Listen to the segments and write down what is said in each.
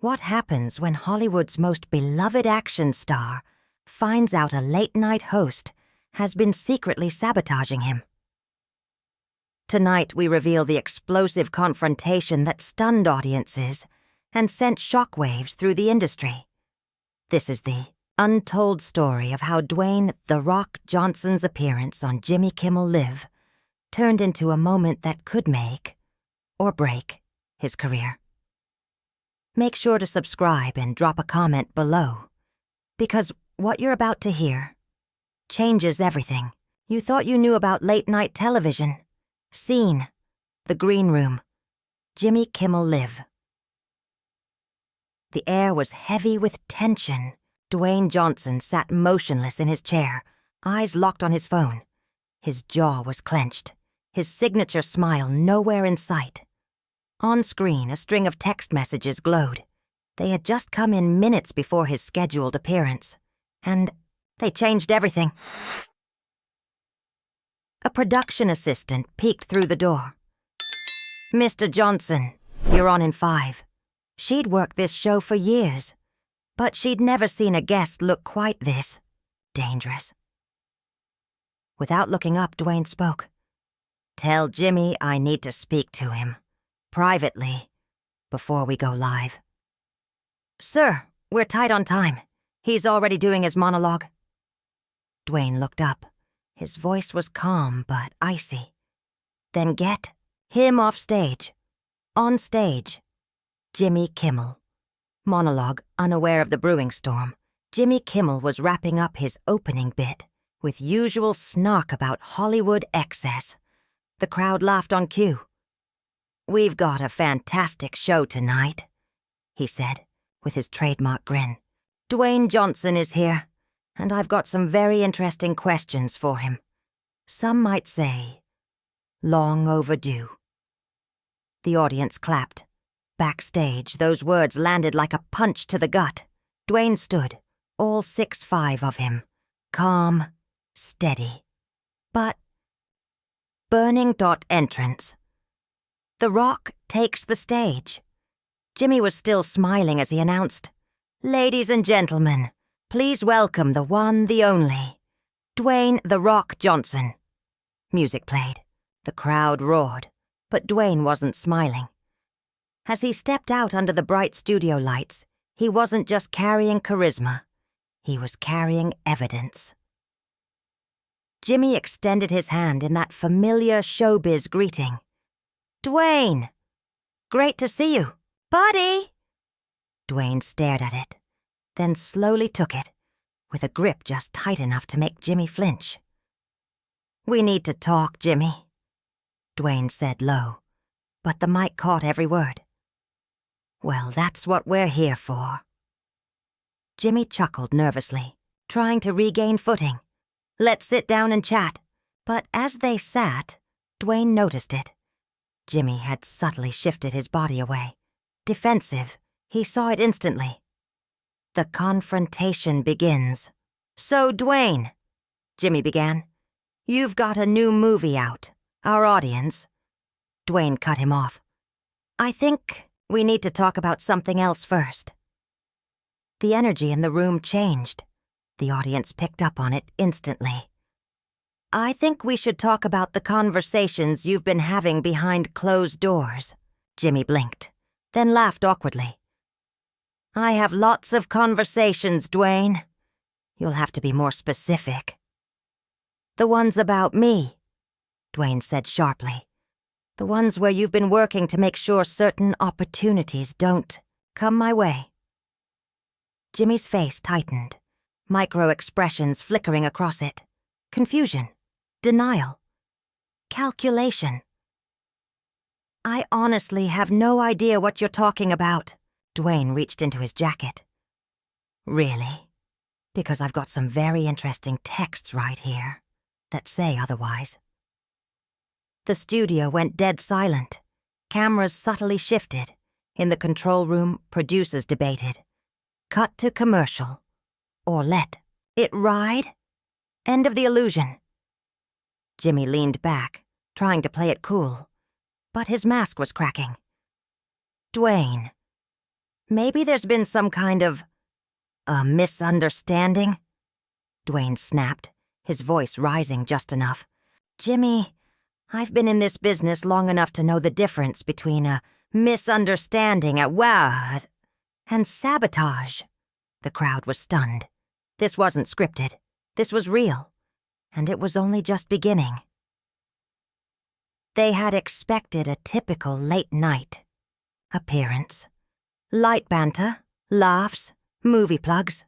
What happens when Hollywood's most beloved action star finds out a late-night host has been secretly sabotaging him? Tonight we reveal the explosive confrontation that stunned audiences and sent shockwaves through the industry. This is the untold story of how Dwayne "The Rock" Johnson's appearance on Jimmy Kimmel Live turned into a moment that could make or break his career. Make sure to subscribe and drop a comment below, because what you're about to hear changes everything you thought you knew about late-night television. Scene, the green room, Jimmy Kimmel Live. The air was heavy with tension. Dwayne Johnson sat motionless in his chair, eyes locked on his phone. His jaw was clenched, his signature smile nowhere in sight. On screen, a string of text messages glowed. They had just come in minutes before his scheduled appearance, and they changed everything. A production assistant peeked through the door. "Mr. Johnson, you're on in 5. She'd worked this show for years, but she'd never seen a guest look quite this dangerous. Without looking up, Dwayne spoke. "Tell Jimmy I need to speak to him, privately, before we go live." "Sir, we're tight on time. He's already doing his monologue." Dwayne looked up. His voice was calm but icy. "Then get him off stage. On stage. Jimmy Kimmel." Monologue, unaware of the brewing storm, Jimmy Kimmel was wrapping up his opening bit with usual snark about Hollywood excess. The crowd laughed on cue. "We've got a fantastic show tonight," he said, with his trademark grin. "Dwayne Johnson is here, and I've got some very interesting questions for him. Some might say, long overdue." The audience clapped. Backstage, those words landed like a punch to the gut. Dwayne stood, all 6'5" of him, calm, steady. But burning dot entrance. The Rock takes the stage. Jimmy was still smiling as he announced, "Ladies and gentlemen, please welcome the one, the only, Dwayne 'The Rock' Johnson." Music played. The crowd roared, but Dwayne wasn't smiling. As he stepped out under the bright studio lights, he wasn't just carrying charisma. He was carrying evidence. Jimmy extended his hand in that familiar showbiz greeting. "Dwayne! Great to see you. Buddy!" Dwayne stared at it, then slowly took it, with a grip just tight enough to make Jimmy flinch. "We need to talk, Jimmy," Dwayne said low, but the mic caught every word. "Well, that's what we're here for." Jimmy chuckled nervously, trying to regain footing. "Let's sit down and chat." But as they sat, Dwayne noticed it. Jimmy had subtly shifted his body away. Defensive, he saw it instantly. The confrontation begins. "So, Dwayne," Jimmy began, "you've got a new movie out. Our audience—" Dwayne cut him off. "I think we need to talk about something else first." The energy in the room changed. The audience picked up on it instantly. "I think we should talk about the conversations you've been having behind closed doors." Jimmy blinked, then laughed awkwardly. "I have lots of conversations, Dwayne. You'll have to be more specific." "The ones about me," Dwayne said sharply. "The ones where you've been working to make sure certain opportunities don't come my way." Jimmy's face tightened, micro-expressions flickering across it. Confusion, denial, calculation. "I honestly have no idea what you're talking about." Dwayne reached into his jacket. "Really? Because I've got some very interesting texts right here that say otherwise." The studio went dead silent. Cameras subtly shifted. In the control room, producers debated. Cut to commercial. Or let it ride? End of the illusion. Jimmy leaned back, trying to play it cool, but his mask was cracking. "Dwayne, Maybe there's been some kind of a misunderstanding? Dwayne snapped, his voice rising just enough. Jimmy, I've been in this business long enough to know the difference between a misunderstanding and sabotage. The crowd was stunned. This wasn't scripted. This was real. And it was only just beginning. They had expected a typical late-night appearance. Light banter, laughs, movie plugs.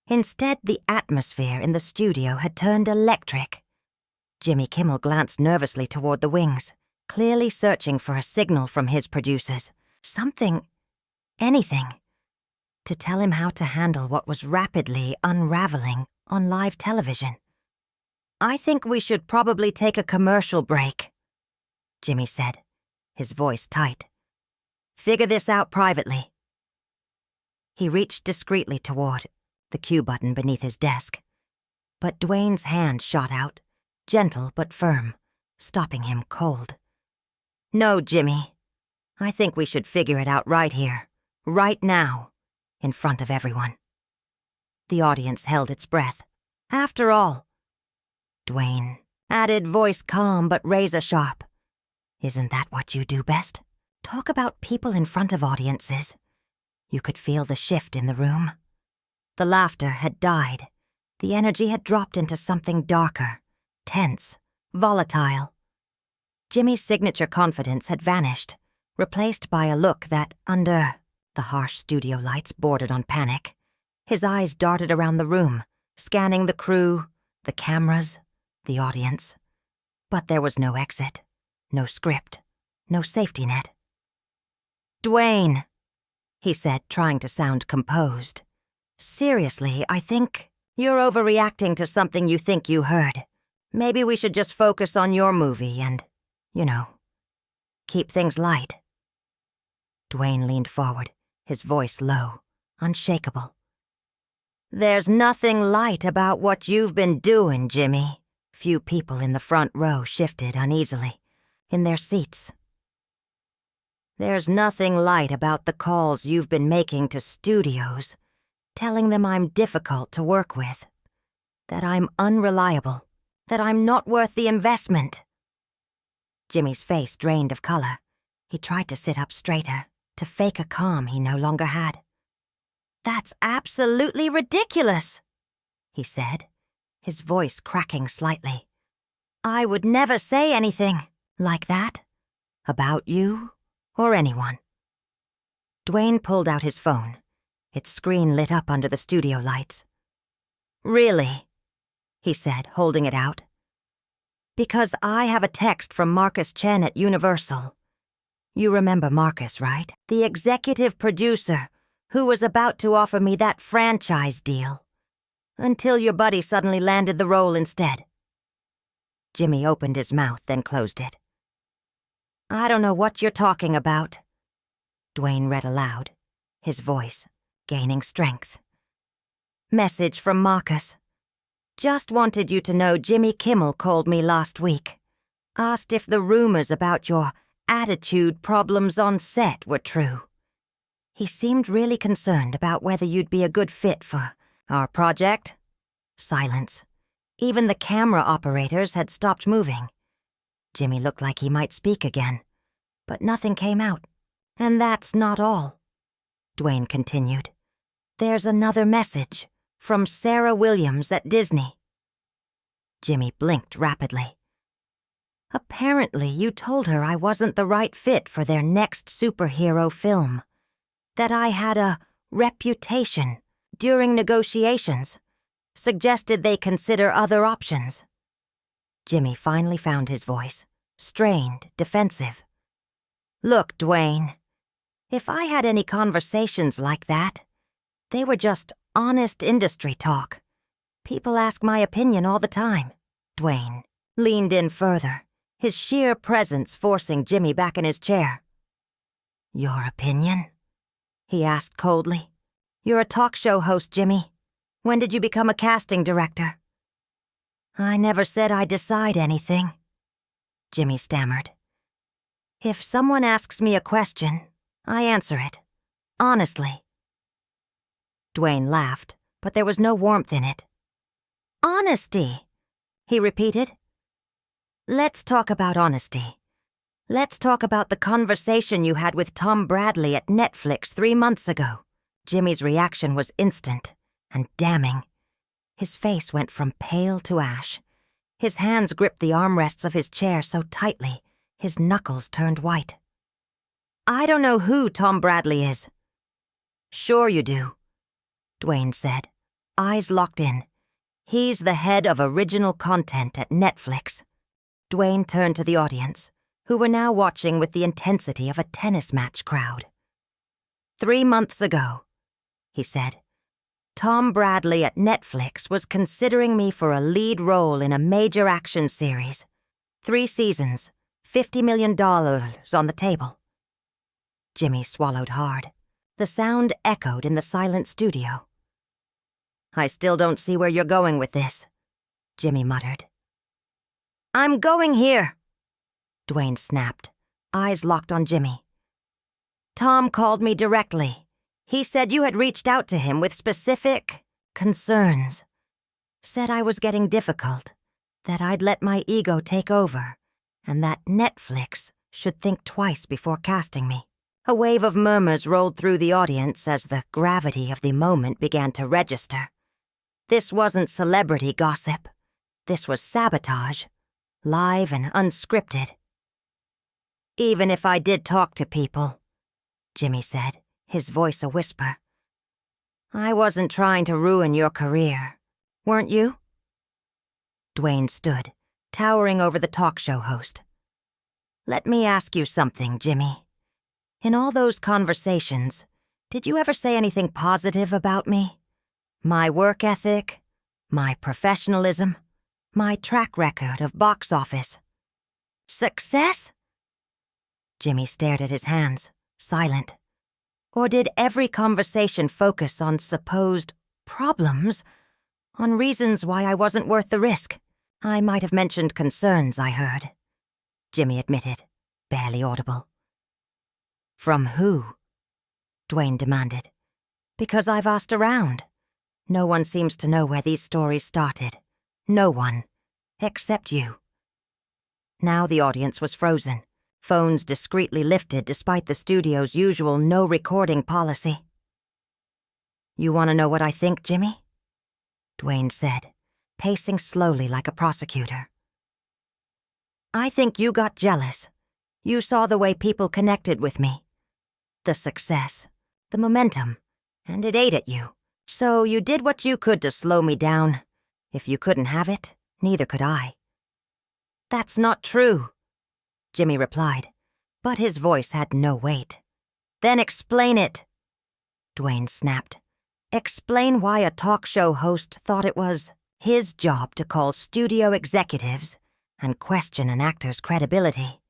Instead, the atmosphere in the studio had turned electric. Jimmy Kimmel glanced nervously toward the wings, clearly searching for a signal from his producers. Something, anything, to tell him how to handle what was rapidly unraveling on live television. I think we should probably take a commercial break, Jimmy said, his voice tight. Figure this out privately. He reached discreetly toward the cue button beneath his desk, but Dwayne's hand shot out, gentle but firm, stopping him cold. No, Jimmy. I think we should figure it out right here, right now, in front of everyone. The audience held its breath. After all, Dwayne added, voice calm but razor sharp. Isn't that what you do best? Talk about people in front of audiences. You could feel the shift in the room. The laughter had died. The energy had dropped into something darker, tense, volatile. Jimmy's signature confidence had vanished, replaced by a look that, under the harsh studio lights, bordered on panic. His eyes darted around the room, scanning the crew, the cameras, the audience. But there was no exit, no script, no safety net. Dwayne, he said, trying to sound composed. Seriously, I think you're overreacting to something you think you heard. Maybe we should just focus on your movie and, keep things light. Dwayne leaned forward, his voice low, unshakable. There's nothing light about what you've been doing, Jimmy. Few people in the front row shifted uneasily in their seats. There's nothing light about the calls you've been making to studios, telling them I'm difficult to work with, that I'm unreliable, that I'm not worth the investment. Jimmy's face drained of color. He tried to sit up straighter, to fake a calm he no longer had. That's absolutely ridiculous, he said, his voice cracking slightly. I would never say anything like that about you or anyone. Dwayne pulled out his phone. Its screen lit up under the studio lights. Really? He said, holding it out. Because I have a text from Marcus Chen at Universal. You remember Marcus, right? The executive producer who was about to offer me that franchise deal. Until your buddy suddenly landed the role instead. Jimmy opened his mouth, then closed it. I don't know what you're talking about, Dwayne read aloud, his voice gaining strength. Message from Marcus. Just wanted you to know Jimmy Kimmel called me last week. Asked if the rumors about your attitude problems on set were true. He seemed really concerned about whether you'd be a good fit for our project. Silence. Even the camera operators had stopped moving. Jimmy looked like he might speak again, but nothing came out. And that's not all, Dwayne continued. There's another message from Sarah Williams at Disney. Jimmy blinked rapidly. Apparently, you told her I wasn't the right fit for their next superhero film. That I had a reputation during negotiations. Suggested they consider other options. Jimmy finally found his voice, strained, defensive. Look, Dwayne, if I had any conversations like that, they were just honest industry talk. People ask my opinion all the time. Dwayne leaned in further, his sheer presence forcing Jimmy back in his chair. Your opinion? He asked coldly. You're a talk show host, Jimmy. When did you become a casting director? I never said I decide anything, Jimmy stammered. If someone asks me a question, I answer it. Honestly. Dwayne laughed, but there was no warmth in it. Honesty, he repeated. Let's talk about honesty. Let's talk about the conversation you had with Tom Bradley at Netflix 3 months ago. Jimmy's reaction was instant and damning. His face went from pale to ash. His hands gripped the armrests of his chair so tightly, his knuckles turned white. I don't know who Tom Bradley is. Sure you do, Dwayne said, eyes locked in. He's the head of original content at Netflix. Dwayne turned to the audience, who were now watching with the intensity of a tennis match crowd. 3 months ago, he said, Tom Bradley at Netflix was considering me for a lead role in a major action series. 3 seasons, $50 million on the table. Jimmy swallowed hard. The sound echoed in the silent studio. I still don't see where you're going with this, Jimmy muttered. I'm going here, Dwayne snapped, eyes locked on Jimmy. Tom called me directly. He said you had reached out to him with specific concerns. Said I was getting difficult, that I'd let my ego take over, and that Netflix should think twice before casting me. A wave of murmurs rolled through the audience as the gravity of the moment began to register. This wasn't celebrity gossip. This was sabotage, live and unscripted. Even if I did talk to people, Jimmy said, his voice a whisper, I wasn't trying to ruin your career, weren't you? Dwayne stood, towering over the talk show host. Let me ask you something, Jimmy. In all those conversations, did you ever say anything positive about me? My work ethic, my professionalism, my track record of box office. Success? Jimmy stared at his hands, silent. Or did every conversation focus on supposed problems, on reasons why I wasn't worth the risk? I might have mentioned concerns I heard, Jimmy admitted, barely audible. From who? Dwayne demanded. Because I've asked around. No one seems to know where these stories started. No one. Except you. Now the audience was frozen, phones discreetly lifted despite the studio's usual no-recording policy. You want to know what I think, Jimmy? Dwayne said, pacing slowly like a prosecutor. I think you got jealous. You saw the way people connected with me. The success, the momentum, and it ate at you. So you did what you could to slow me down. If you couldn't have it, neither could I. That's not true, Jimmy replied, but his voice had no weight. Then explain it, Dwayne snapped. Explain why a talk show host thought it was his job to call studio executives and question an actor's credibility.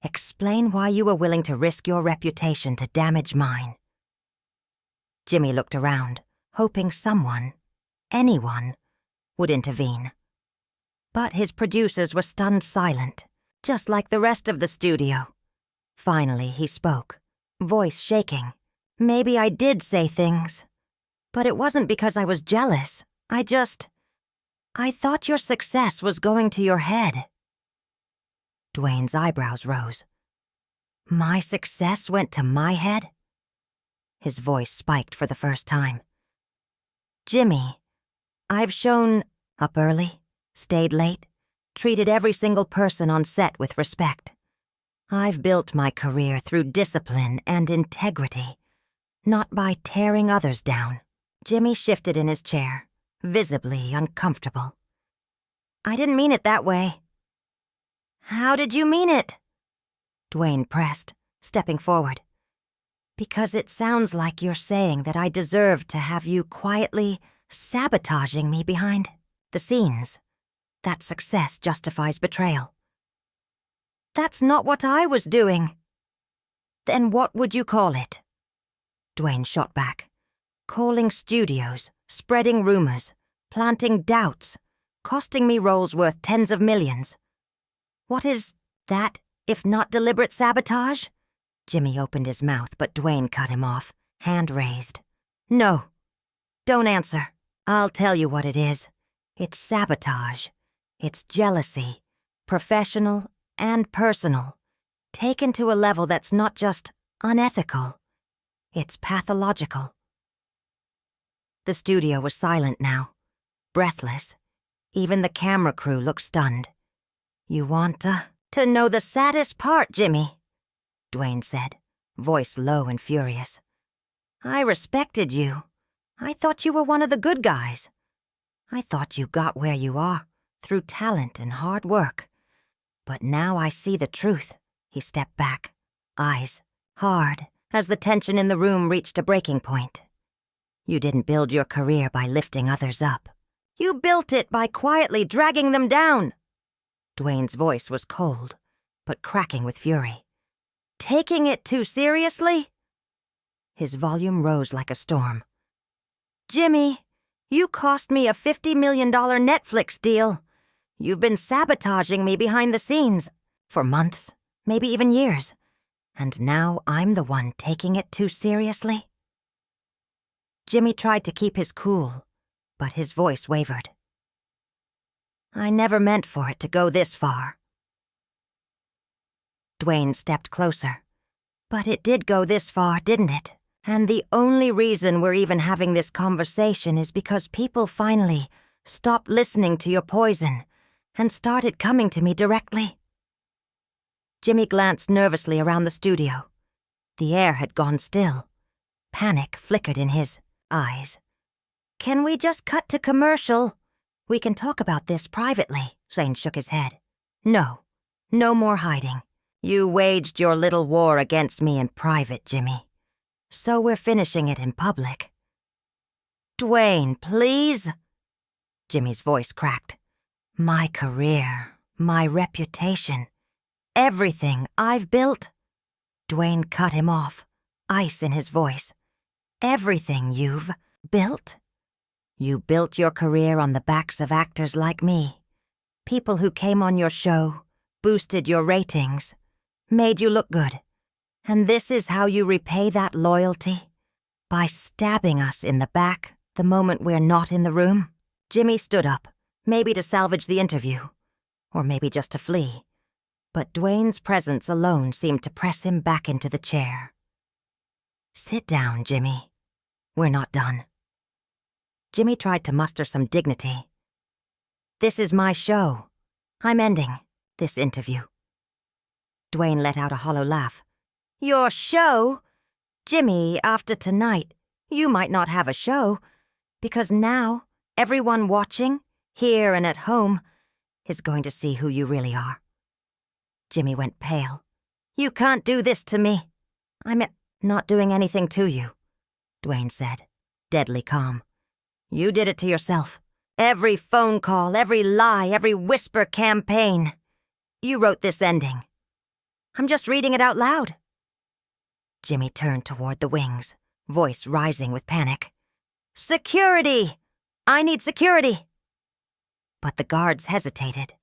Explain why you were willing to risk your reputation to damage mine. Jimmy looked around, hoping someone, anyone, would intervene. But his producers were stunned silent, just like the rest of the studio. Finally, he spoke, voice shaking. Maybe I did say things, but it wasn't because I was jealous. I thought your success was going to your head. Dwayne's eyebrows rose. My success went to my head? His voice spiked for the first time. Jimmy, I've shown up early, stayed late, treated every single person on set with respect. I've built my career through discipline and integrity, not by tearing others down. Jimmy shifted in his chair, visibly uncomfortable. I didn't mean it that way. How did you mean it? Dwayne pressed, stepping forward. Because it sounds like you're saying that I deserved to have you quietly sabotaging me behind the scenes. That success justifies betrayal. That's not what I was doing. Then what would you call it? Dwayne shot back. Calling studios, spreading rumors, planting doubts, costing me roles worth tens of millions. What is that, if not deliberate sabotage? Jimmy opened his mouth, but Dwayne cut him off, hand raised. No, don't answer. I'll tell you what it is. It's sabotage. It's jealousy, professional and personal, taken to a level that's not just unethical. It's pathological. The studio was silent now, breathless. Even the camera crew looked stunned. You want to know the saddest part, Jimmy, Dwayne said, voice low and furious. I respected you. I thought you were one of the good guys. I thought you got where you are through talent and hard work. But now I see the truth. He stepped back, eyes hard, as the tension in the room reached a breaking point. You didn't build your career by lifting others up. You built it by quietly dragging them down. Dwayne's voice was cold, but cracking with fury. Taking it too seriously? His volume rose like a storm. Jimmy, you cost me a $50 million Netflix deal. You've been sabotaging me behind the scenes for months, maybe even years. And now I'm the one taking it too seriously? Jimmy tried to keep his cool, but his voice wavered. I never meant for it to go this far. Dwayne stepped closer. But it did go this far, didn't it? And the only reason we're even having this conversation is because people finally stopped listening to your poison and started coming to me directly. Jimmy glanced nervously around the studio. The air had gone still. Panic flickered in his eyes. Can we just cut to commercial? We can talk about this privately, Zane shook his head. No more hiding. You waged your little war against me in private, Jimmy. So we're finishing it in public. Dwayne, please? Jimmy's voice cracked. My career, my reputation, everything I've built. Dwayne cut him off, ice in his voice. Everything you've built? You built your career on the backs of actors like me. People who came on your show, boosted your ratings, made you look good. And this is how you repay that loyalty? By stabbing us in the back the moment we're not in the room? Jimmy stood up, maybe to salvage the interview, or maybe just to flee. But Dwayne's presence alone seemed to press him back into the chair. Sit down, Jimmy. We're not done. Jimmy tried to muster some dignity. This is my show. I'm ending this interview. Dwayne let out a hollow laugh. Your show? Jimmy, after tonight, you might not have a show, because now everyone watching, here and at home, is going to see who you really are. Jimmy went pale. You can't do this to me. I'm not doing anything to you, Dwayne said, deadly calm. You did it to yourself. Every phone call, every lie, every whisper campaign. You wrote this ending. I'm just reading it out loud. Jimmy turned toward the wings, voice rising with panic. Security! I need security! But the guards hesitated.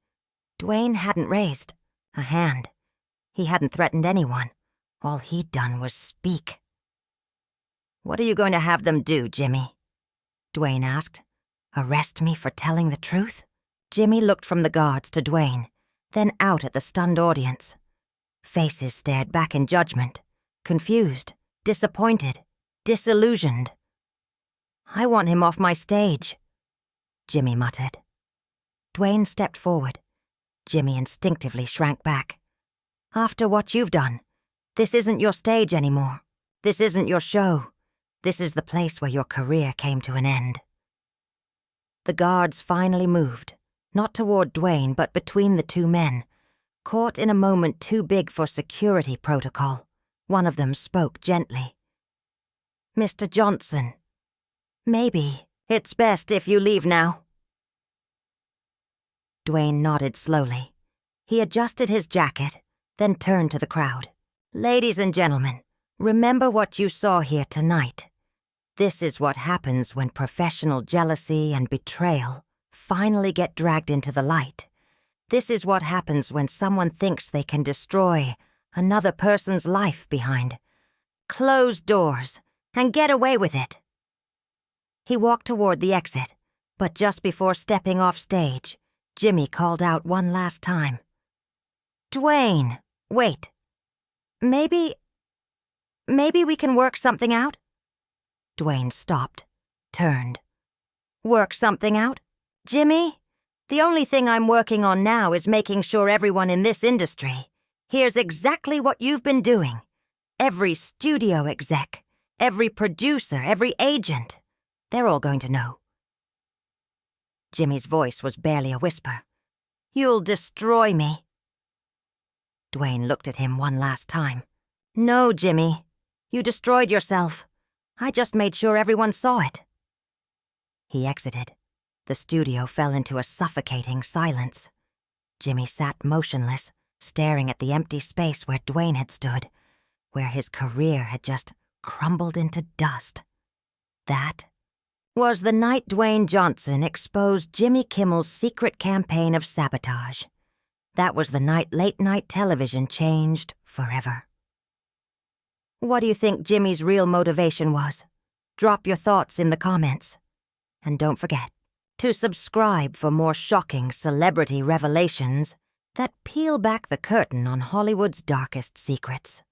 Dwayne hadn't raised a hand. He hadn't threatened anyone. All he'd done was speak. What are you going to have them do, Jimmy? Dwayne asked. Arrest me for telling the truth? Jimmy looked from the guards to Dwayne, then out at the stunned audience. Faces stared back in judgment, confused, disappointed, disillusioned. I want him off my stage, Jimmy muttered. Dwayne stepped forward. Jimmy instinctively shrank back. After what you've done, this isn't your stage anymore. This isn't your show. This is the place where your career came to an end. The guards finally moved, not toward Dwayne, but between the two men, caught in a moment too big for security protocol. One of them spoke gently. Mr. Johnson, maybe it's best if you leave now. Dwayne nodded slowly. He adjusted his jacket, then turned to the crowd. Ladies and gentlemen, remember what you saw here tonight. This is what happens when professional jealousy and betrayal finally get dragged into the light. This is what happens when someone thinks they can destroy another person's life behind closed doors and get away with it." He walked toward the exit, but just before stepping off stage, Jimmy called out one last time. "Dwayne, wait. Maybe we can work something out?" Dwayne stopped, turned. "Work something out? Jimmy, the only thing I'm working on now is making sure everyone in this industry hears exactly what you've been doing. Every studio exec, every producer, every agent. They're all going to know." Jimmy's voice was barely a whisper. "You'll destroy me." Dwayne looked at him one last time. "No, Jimmy. You destroyed yourself. I just made sure everyone saw it." He exited. The studio fell into a suffocating silence. Jimmy sat motionless, staring at the empty space where Dwayne had stood, where his career had just crumbled into dust. That was the night Dwayne Johnson exposed Jimmy Kimmel's secret campaign of sabotage. That was the night late-night television changed forever. What do you think Jimmy's real motivation was? Drop your thoughts in the comments. And don't forget to subscribe for more shocking celebrity revelations that peel back the curtain on Hollywood's darkest secrets.